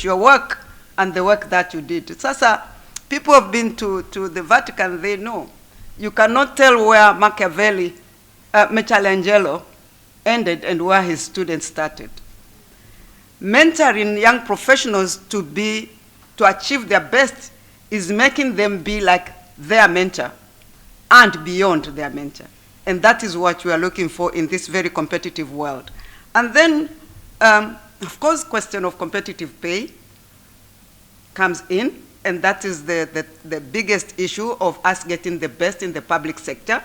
your work and the work that you did. Sasa, people have been to the Vatican, they know. You cannot tell where Michelangelo ended and where his students started. Mentoring young professionals to achieve their best is making them be like their mentor and beyond their mentor. And that is what we are looking for in this very competitive world. And then, of course, question of competitive pay comes in, and that is the biggest issue of us getting the best in the public sector,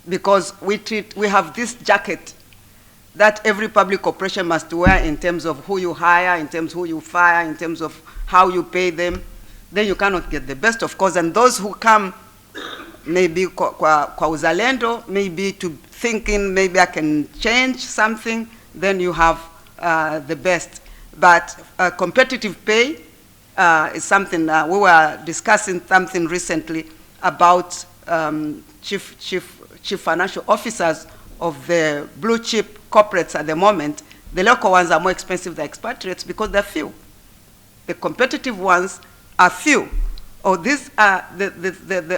because we have this jacket that every public corporation must wear in terms of who you hire, in terms of who you fire, in terms of how you pay them. Then you cannot get the best, of course. And those who come maybe kwa uzalendo, maybe to thinking maybe I can change something, then you have the best. But competitive pay is something, we were discussing something recently about chief financial officers of the blue chip corporates at the moment. The local ones are more expensive than expatriates because they're few. The competitive ones are few. Or these are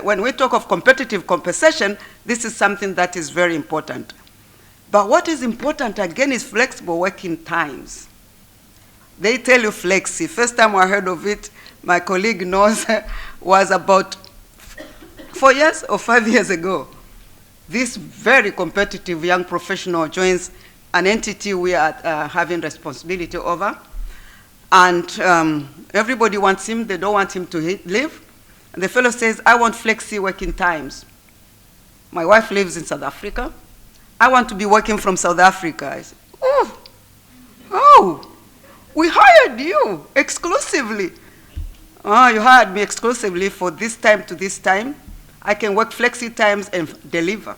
when we talk of competitive compensation, this is something that is very important. But what is important again is flexible working times. They tell you flexi. First time I heard of it, my colleague knows, was about 4 years or 5 years ago. This very competitive young professional joins an entity we are having responsibility over. And everybody wants him, they don't want him to leave. And the fellow says, I want flexi working times. My wife lives in South Africa. I want to be working from South Africa. I said, oh, we hired you exclusively. Oh, you hired me exclusively for this time to this time. I can work flexi times and deliver.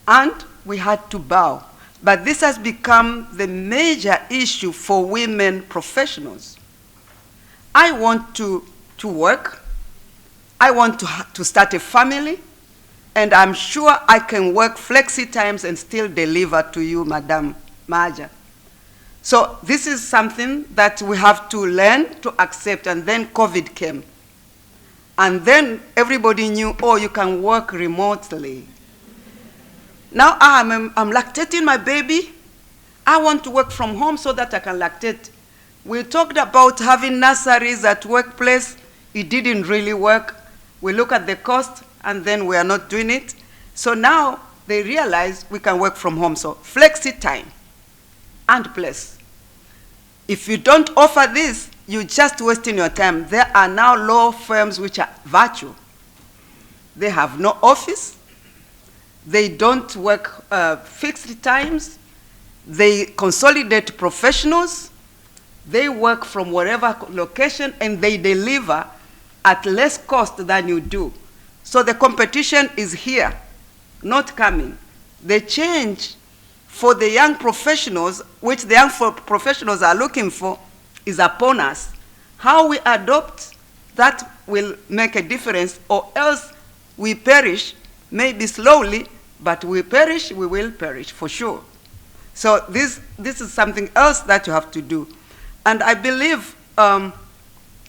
And we had to bow. But this has become the major issue for women professionals. I want to work. I want to start a family. And I'm sure I can work flexi times and still deliver to you, Madam Maja. So this is something that we have to learn to accept. And then COVID came. And then everybody knew, oh, you can work remotely. Now I'm lactating my baby. I want to work from home so that I can lactate. We talked about having nurseries at workplace. It didn't really work. We look at the cost, and then we are not doing it. So now they realize we can work from home. So flexi time and place. If you don't offer this, you're just wasting your time. There are now law firms which are virtual. They have no office. They don't work fixed times. They consolidate professionals. They work from whatever location, and they deliver at less cost than you do. So the competition is here, not coming. The change for the young professionals, which the young professionals are looking for, is upon us. How we adopt that will make a difference, or else we perish, maybe slowly, but we will perish for sure. So this is something else that you have to do. And I believe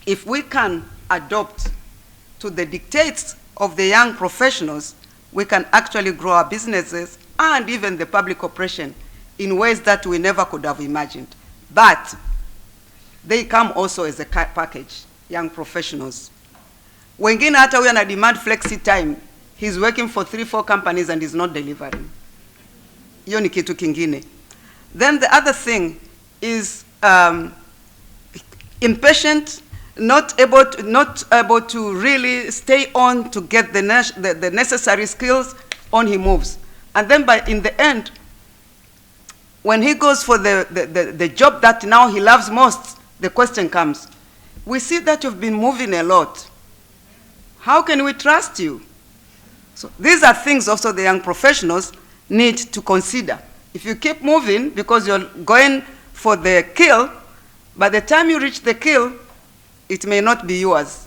if we can adopt to the dictates of the young professionals, we can actually grow our businesses and even the public operation in ways that we never could have imagined. But they come also as a package, young professionals. Wengine hata huyo ana demand flexi time, he's working for 3-4 companies and he's not delivering. Hiyo ni kitu kingine. Then the other thing is impatient, not able to really stay on to get the necessary skills. On he moves. And then in the end, when he goes for the job that now he loves most, the question comes, we see that you've been moving a lot. How can we trust you? So these are things also the young professionals need to consider. If you keep moving because you're going for the kill, by the time you reach the kill, it may not be yours.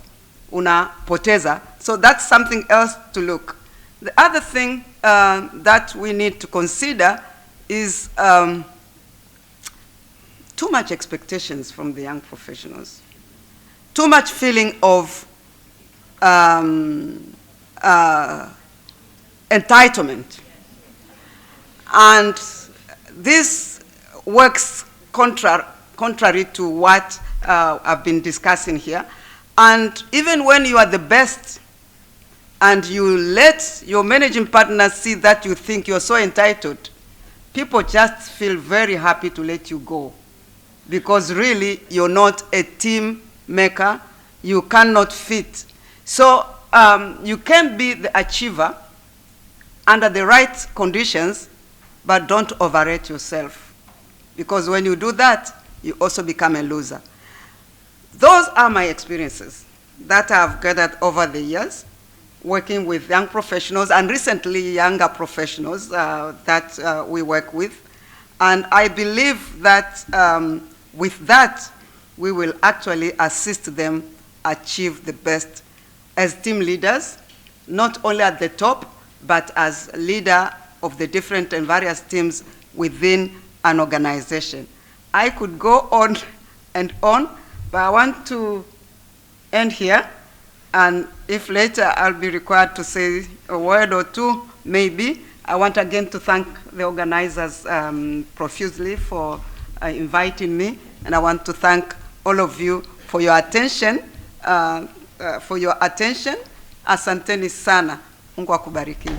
Unapoteza. So that's something else to look. The other thing that we need to consider is too much expectations from the young professionals, too much feeling of entitlement. And this works contrary to what I've been discussing here. And even when you are the best and you let your managing partner see that you think you're so entitled, people just feel very happy to let you go, because really you're not a team maker, you cannot fit. So you can be the achiever under the right conditions, but don't overrate yourself, because when you do that, you also become a loser. Those are my experiences that I've gathered over the years, working with young professionals, and recently younger professionals that we work with. And I believe that with that, we will actually assist them achieve the best as team leaders, not only at the top, but as leader of the different and various teams within an organization. I could go on and on, but I want to end here. And if later I'll be required to say a word or two, maybe, I want again to thank the organizers profusely for inviting me. And I want to thank all of you for your attention. Asanteni sana. Mungu akubariki.